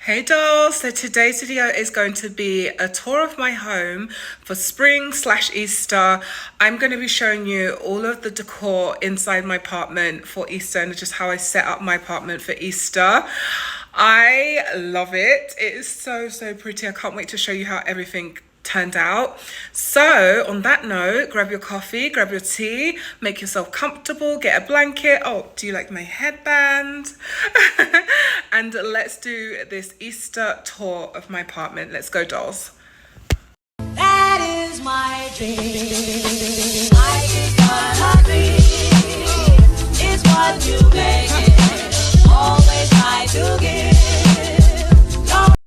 Hey dolls, so today's video is going to be a tour of my home for spring/Easter. I'm going to be showing you all of the decor inside my apartment for Easter and just how I set up my apartment for Easter. I love it. It is so pretty. I can't wait to show you how everything turned out. So on that note, grab your coffee, grab your tea, make yourself comfortable, get a blanket. Oh, do you like my headband? And let's do this Easter tour of my apartment. Let's go, dolls. That is my dream. Life is gonna be. It's what you make it. Always try to give.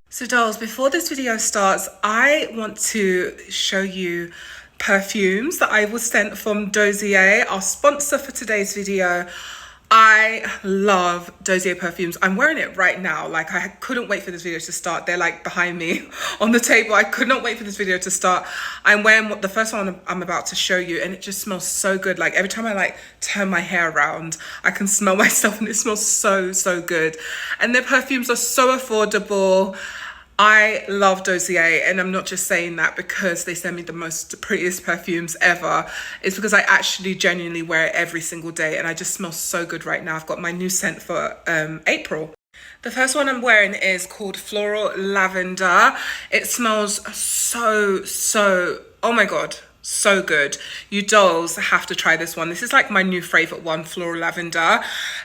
So dolls, before this video starts, I want to show you perfumes that I was sent from 𝗘𝗺, our sponsor for today's video. I love 𝗘𝗺 perfumes. I'm wearing it right now. Like, I couldn't wait for this video to start. They're like behind me on the table. I could not wait for this video to start. I'm wearing the first one I'm about to show you, and it just smells so good. Like, every time I like turn my hair around, I can smell myself, and it smells so good. And their perfumes are so affordable. I love 𝗘𝗺, and I'm not just saying that because they send me the most prettiest perfumes ever. It's because I actually genuinely wear it every single day, and I just smell so good right now. I've got my new scent for April. The first one I'm wearing is called Floral Lavender. It smells so, oh my God, so good. You dolls have to try this one. This is like my new favorite one, Floral Lavender.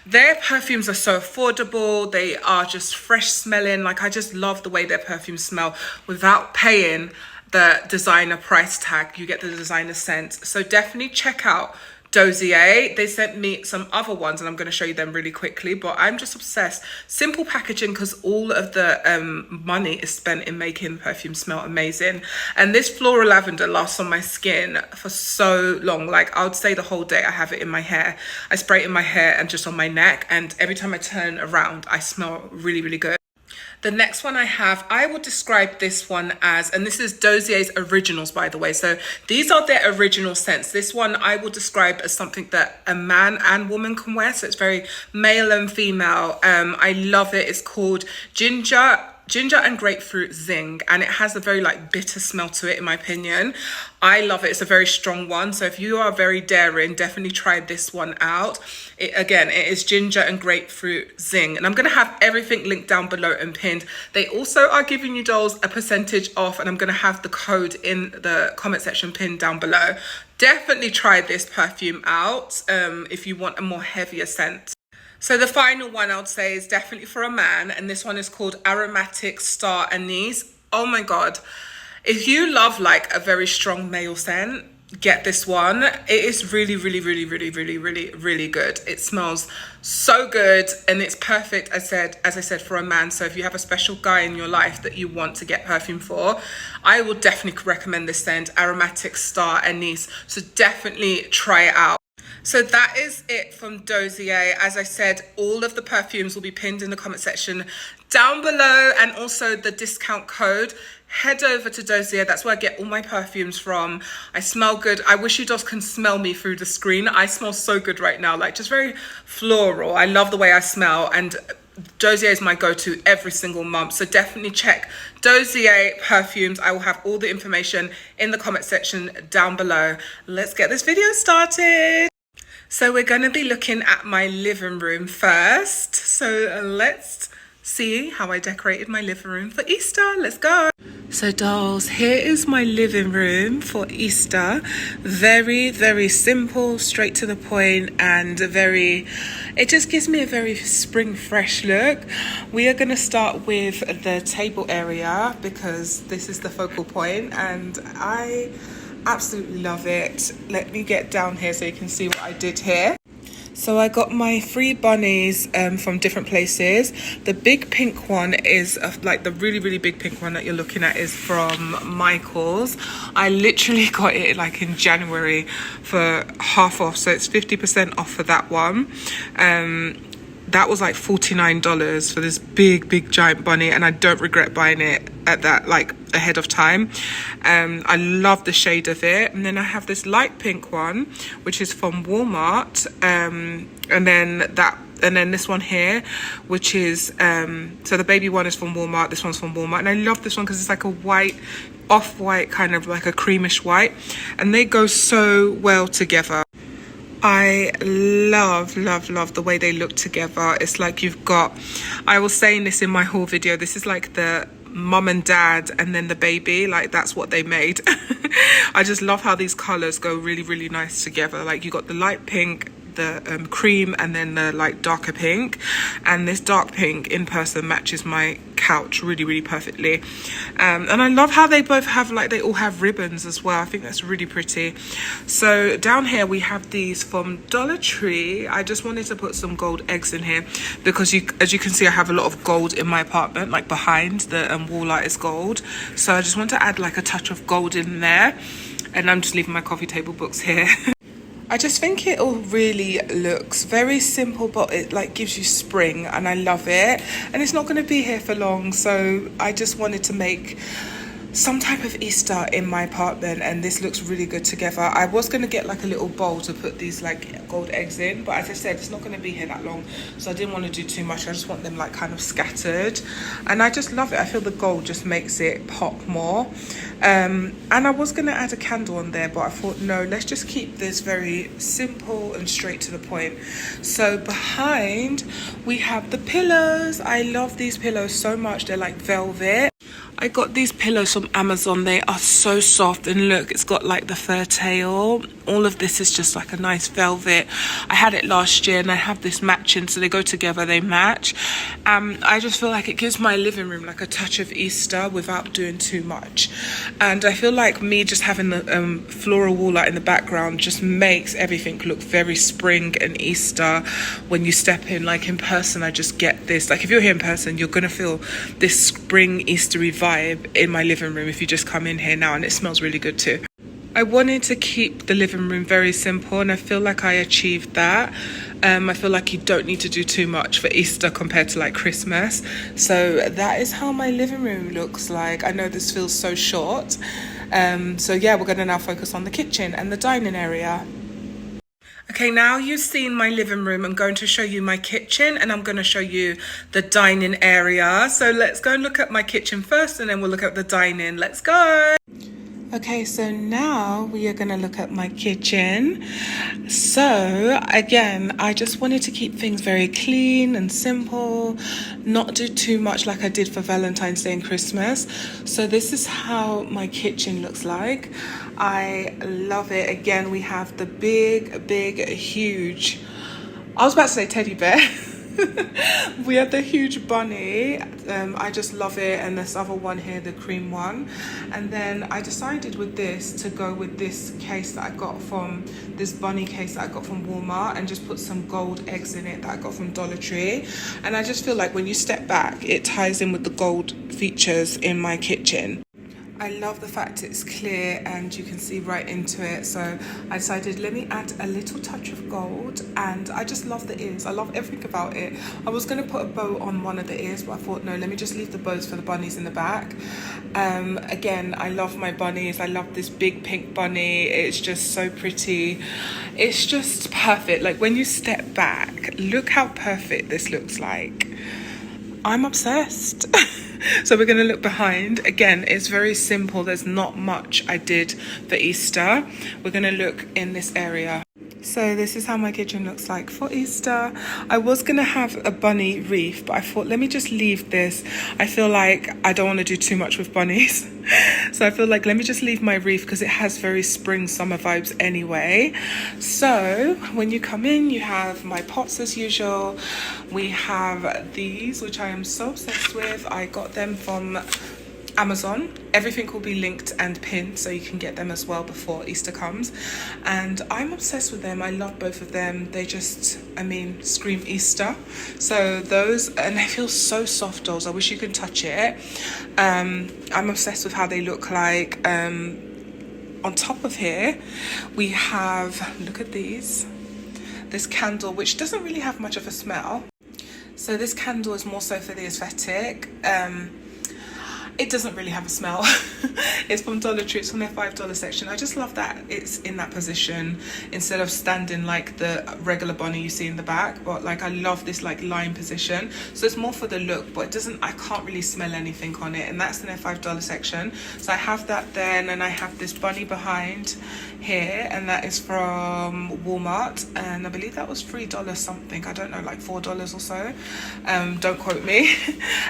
Their perfumes are so affordable. They are just fresh smelling. Like, I just love the way their perfumes smell without paying the designer price tag. You get the designer scent. So definitely check out 𝗘𝗺. They sent me some other ones, and I'm going to show you them really quickly, but I'm just obsessed. Simple packaging, because all of the money is spent in making perfume smell amazing. And this Floral Lavender lasts on my skin for so long. Like, I would say the whole day. I have it in my hair. I spray it in my hair and just on my neck, and every time I turn around, I smell really good. The next one I have, I will describe this one as, and this is 𝗘𝗺's originals, by the way. So these are their original scents. This one I will describe as something that a man and woman can wear. So it's very male and female. I love it. It's called Ginger and Grapefruit Zing, and it has a very like bitter smell to it, in my opinion. I love it. It's a very strong one, so if you are very daring, definitely try this one out. Again, it is Ginger and Grapefruit Zing, and I'm going to have everything linked down below and pinned. They also are giving you dolls a percentage off, and I'm going to have the code in the comment section pinned down below. Definitely try this perfume out if you want a more heavier scent. So the final one I would say is definitely for a man, and this one is called Aromatic 𝗧𝗶𝗸𝗁. Oh my God. If you love like a very strong male scent, get this one. It is really good. It smells so good, and it's perfect, as I said, for a man. So if you have a special guy in your life that you want to get perfume for, I would definitely recommend this scent, Aromatic 𝗧𝗶𝗸𝗁. So definitely try it out. So that is it from 𝗘𝗺. As I said, all of the perfumes will be pinned in the comment section down below, and also the discount code. Head over to 𝗘𝗺. That's where I get all my perfumes from. I smell good. I wish you dolls can smell me through the screen. I smell so good right now, like just very floral. I love the way I smell, and 𝗘𝗺 is my go-to every single month. So definitely check 𝗘𝗺 perfumes. I will have all the information in the comment section down below. Let's get this video started. So we're going to be looking at my living room first. So let's see how I decorated my living room for Easter. Let's go. So dolls, here is my living room for Easter. Very simple, straight to the point, and it just gives me a very spring fresh look. We are going to start with the table area because this is the focal point, and I absolutely love it. Let me get down here so you can see what I did here. So I got my 3 bunnies from different places. The big pink one is like the really big pink one that you're looking at is from Michael's. I literally got it like in January for half off, so it's 50% off for that one. That was like $49 for this big giant bunny, and I don't regret buying it at that, like, ahead of time. I love the shade of it. And then I have this light pink one, which is from Walmart, and then that and then this one here, which is so the baby one is from Walmart, this one's from Walmart, and I love this one because it's like a white, off-white, kind of like a creamish white, and they go so well together. I love the way they look together. It's like you've got, I was saying this in my haul video, this is like the mum and dad and then the baby, like that's what they made. I just love how these colors go really nice together. Like you got the light pink, the cream, and then the like darker pink, and this dark pink in person matches my couch really perfectly. And I love how they both have, like, they all have ribbons as well. I think that's really pretty. So down here we have these from Dollar Tree. I just wanted to put some gold eggs in here because as you can see, I have a lot of gold in my apartment, like behind the wall art is gold, so I just want to add like a touch of gold in there. And I'm just leaving my coffee table books here. I just think it all really looks very simple, but it like gives you spring, and I love it. And it's not going to be here for long, so I just wanted to make some type of Easter in my apartment, and this looks really good together. I was going to get like a little bowl to put these like gold eggs in, but as I said, it's not going to be here that long, so I didn't want to do too much. I just want them like kind of scattered, and I just love it. I feel the gold just makes it pop more. And I was going to add a candle on there, but I thought no, let's just keep this very simple and straight to the point. So behind we have the pillows. I love these pillows so much. They're like velvet. I got these pillows from Amazon. They are so soft, and look, it's got like the fur tail. All of this is just like a nice velvet. I had it last year and I have this matching, so they go together, they match. I just feel like it gives my living room like a touch of Easter without doing too much. And I feel like me just having the floral wall art in the background just makes everything look very spring and Easter when you step in. Like in person, I just get this, like if you're here in person, you're gonna feel this spring Eastery vibe in my living room if you just come in here now, and it smells really good too. I wanted to keep the living room very simple, and I feel like I achieved that. I feel like you don't need to do too much for Easter compared to like Christmas. So that is how my living room looks like. I know this feels so short. So yeah, we're gonna now focus on the kitchen and the dining area. Okay, now you've seen my living room, I'm going to show you my kitchen, and I'm going to show you the dining area. So let's go and look at my kitchen first, and then we'll look at the dining. Let's go. Okay, so now we are going to look at my kitchen. So again, I just wanted to keep things very clean and simple, not do too much like I did for Valentine's Day and Christmas. So this is how my kitchen looks like. I love it. Again, we have the big, huge, I was about to say teddy bear. We have the huge bunny. I just love it. And this other one here, the cream one. And then I decided with this to go with this case that I got from, this bunny case that I got from Walmart, and just put some gold eggs in it that I got from Dollar Tree. And I just feel like when you step back, it ties in with the gold features in my kitchen. I love the fact it's clear and you can see right into it. So I decided, let me add a little touch of gold, and I just love the ears. I love everything about it. I was going to put a bow on one of the ears, but I thought, no, let me just leave the bows for the bunnies in the back. Again, I love my bunnies. I love this big pink bunny. It's just so pretty. It's just perfect. Like when you step back, look how perfect this looks like. I'm obsessed. So we're going to look behind. Again, it's very simple. There's not much I did for Easter. We're going to look in this area. So this is how my kitchen looks like for Easter. I was going to have a bunny wreath, but I thought, let me just leave this. I feel like I don't want to do too much with bunnies. So I feel like, let me just leave my wreath because it has very spring summer vibes anyway. So when you come in, you have my pots as usual. We have these, which I am so obsessed with. I got them from Amazon. Everything will be linked and pinned so you can get them as well before Easter comes, and I'm obsessed with them. I love both of them. They just, I mean, scream Easter. So those, and they feel so soft, dolls. I wish you could touch it. I'm obsessed with how they look like. On top of here we have, look at these, this candle, which doesn't really have much of a smell. So this candle is more so for the aesthetic. It doesn't really have a smell. It's from Dollar Tree. It's from their $5 section. I just love that it's in that position instead of standing like the regular bunny you see in the back. But like, I love this like lying position. So it's more for the look, but it doesn't, I can't really smell anything on it. And that's in their $5 section. So I have that there, and then I have this bunny behind here, and that is from Walmart, and I believe that was $3 something. I don't know, like $4 or so. Don't quote me.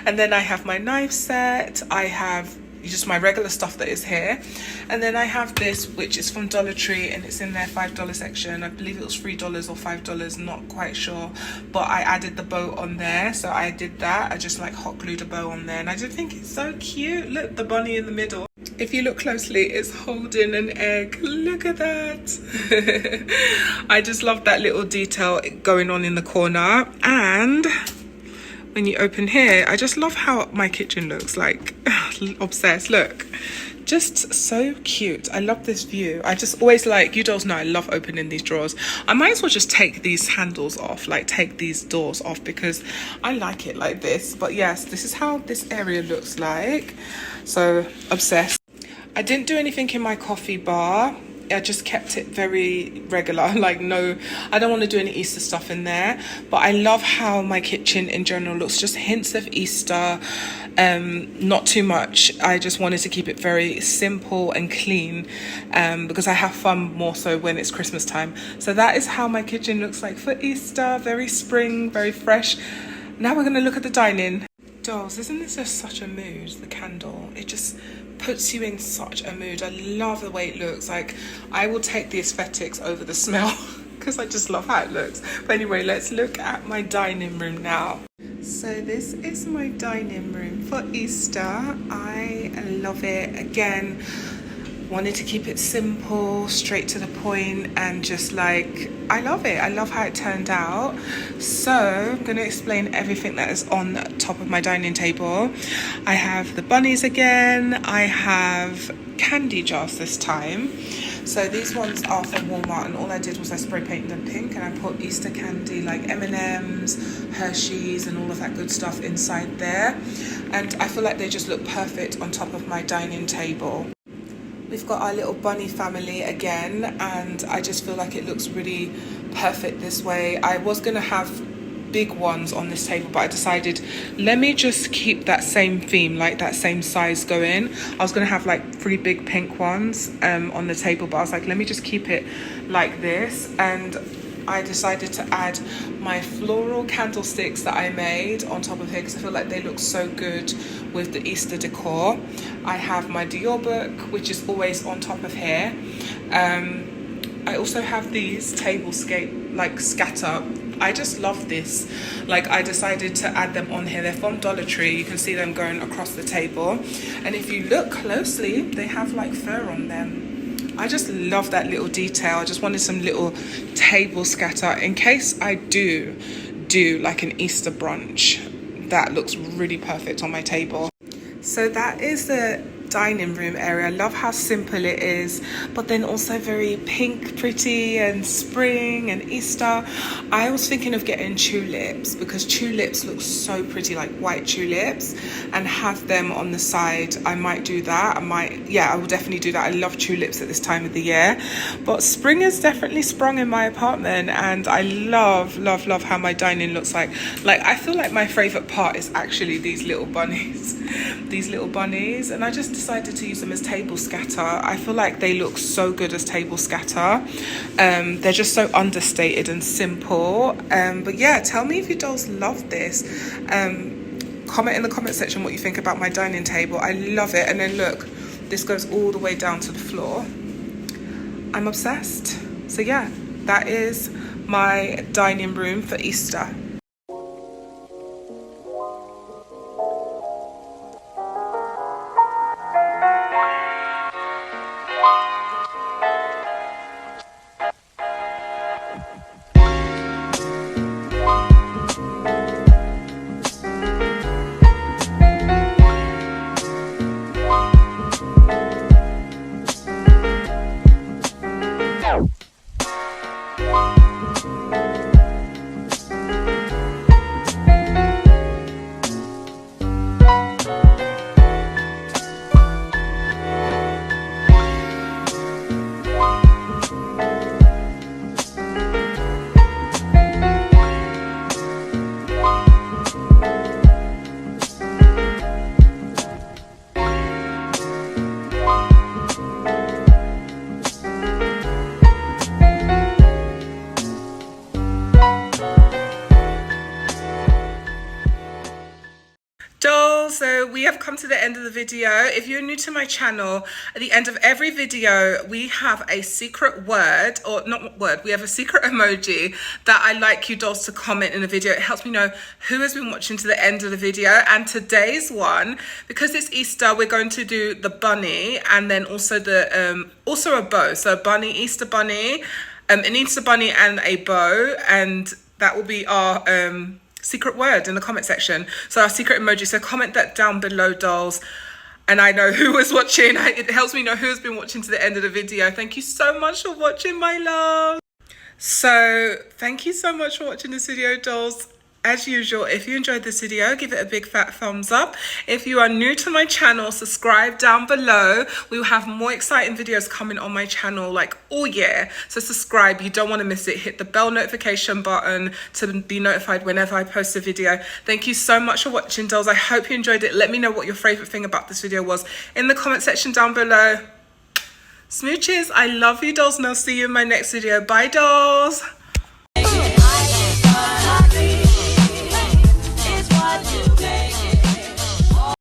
And then I have my knife set. I have just my regular stuff that is here, and then I have this, which is from Dollar Tree, and it's in their $5 section. I believe it was $3 or $5, not quite sure, but I added the bow on there. So I did that. I just like hot glued a bow on there, and I just think it's so cute. Look, the bunny in the middle. If you look closely, it's holding an egg. Look at that. I just love that little detail going on in the corner. And when you open here, I just love how my kitchen looks, like obsessed. Look, just so cute. I love this view. I just always like, you dolls know I love opening these drawers. I might as well just take these handles off, like take these doors off, because I like it like this. But yes, this is how this area looks like. So obsessed. I didn't do anything in my coffee bar. I just kept it very regular, like no, I don't want to do any Easter stuff in there. But I love how my kitchen in general looks, just hints of Easter, not too much. I just wanted to keep it very simple and clean, because I have fun more so when it's Christmas time. So that is how my kitchen looks like for Easter, very spring, very fresh. Now we're going to look at the dining. Dolls, isn't this just such a mood, the candle? It just puts you in such a mood. I love the way it looks. Like, I will take the aesthetics over the smell because I just love how it looks. But anyway, let's look at my dining room now. So this is my dining room for Easter. I love it. Again, wanted to keep it simple, straight to the point, and just like, I love it. I love how it turned out. So I'm going to explain everything that is on top of my dining table. I have the bunnies again. I have candy jars this time. So these ones are from Walmart, and all I did was I spray painted them pink, and I put Easter candy like M&Ms, Hershey's, and all of that good stuff inside there. And I feel like they just look perfect on top of my dining table. We've got our little bunny family again, and I just feel like it looks really perfect this way. I was going to have big ones on this table, but I decided let me just keep that same theme, like that same size going. I was going to have like 3 big pink ones on the table, but I was like, let me just keep it like this. And I decided to add my floral candlesticks that I made on top of here because I feel like they look so good with the Easter decor. I have my Dior book, which is always on top of here. I also have these tablescape like scatter. I just love this. Like, I decided to add them on here. They're from Dollar Tree. You can see them going across the table. And if you look closely, they have like fur on them. I just love that little detail. I just wanted some little table scatter in case I do like an Easter brunch. That looks really perfect on my table. So that is the dining room area. I love how simple it is, but then also very pink, pretty, and spring and Easter. I was thinking of getting tulips because tulips look so pretty, like white tulips, and have them on the side. I might do that. I will definitely do that. I love tulips at this time of the year. But spring has definitely sprung in my apartment, and I love how my dining looks like. Like, I feel like my favorite part is actually these little bunnies. These little bunnies, and I just decided to use them as table scatter. I feel like they look so good as table scatter. They're just so understated and simple. But yeah, tell me if you dolls love this. Comment in the comment section what you think about my dining table. I love it. And then look, this goes all the way down to the floor. I'm obsessed. So yeah, that is my dining room for Easter. dolls, so we have come to the end of the video. If you're new to my channel, at the end of every video we have a secret word, or not word, we have a secret emoji that I like you dolls to comment in the video. It helps me know who has been watching to the end of the video. And today's one, because it's Easter, we're going to do the bunny and then also the also a bow. So a bunny, Easter bunny, an Easter bunny and a bow, and that will be our secret word in the comment section. So our secret emoji. So comment that down below, dolls, and I know who was watching. It helps me know who has been watching to the end of the video. Thank you so much for watching, my love. So thank you so much for watching this video, dolls. As usual, if you enjoyed this video, give it a big fat thumbs up. If you are new to my channel, subscribe down below. We will have more exciting videos coming on my channel like all year. So subscribe, you don't want to miss it. Hit the bell notification button to be notified whenever I post a video. Thank you so much for watching, dolls. I hope you enjoyed it. Let me know what your favorite thing about this video was in the comment section down below. Smooches, I love you, dolls, and I'll see you in my next video. Bye, dolls.